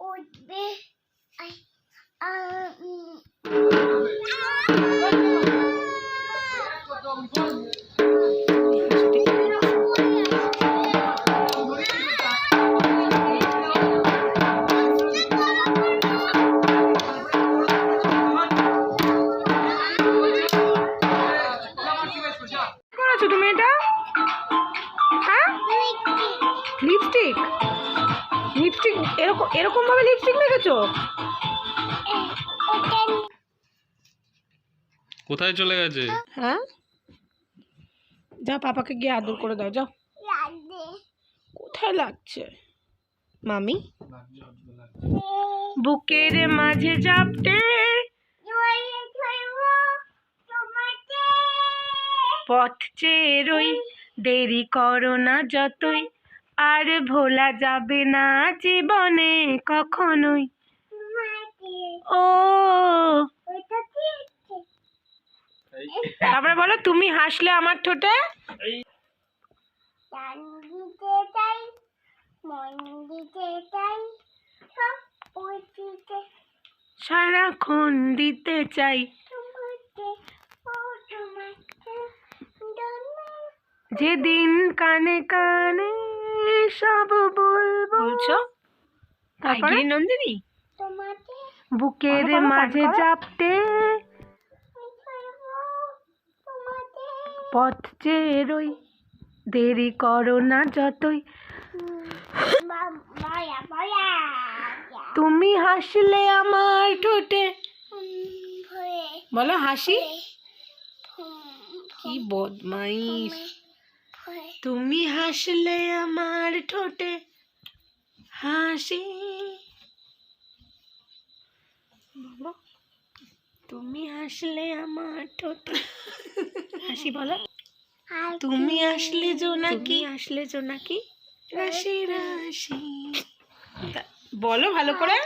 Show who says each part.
Speaker 1: উঠবে
Speaker 2: তুমি এটা হ্যাঁ লিপস্টিক লিপস্টিক এরকম ভাবে লিপস্টিক মেখেছো?
Speaker 3: কোথায় চলে গেছে?
Speaker 2: হ্যাঁ যাও পাপাকে গিয়ে আদর করে দাও যাও। কোথায় লাগছে মামি? বুকের মাঝে জাপটে পথ চেয়ে রই, দেরি করো না যতই, আর ভোলা যাবে না জীবনে কখনোই। ও তারপরে বলো, তুমি হাসলে আমার ঠোঁটে সারাক্ষণ দিতে চাই, যেদিন কানে কানে সব বলছো। তারপরে নন্দিনী বুকের মাঝে চাপতে পথ চেয়ে রই, দেরি করো না যতই, তুমি হাসলে আমার ঠোঁটে। বলো হাসি। কি বদমাইশ, তুমি হাসলে আমার ঠোঁটে হাসি। বলো তুমি হাসলে আমার ঠোঁটে হাসি। বলো তুমি আসলে জোনাকি, আসলে জোনাকি রাশি রাশি। বলো ভালো করে।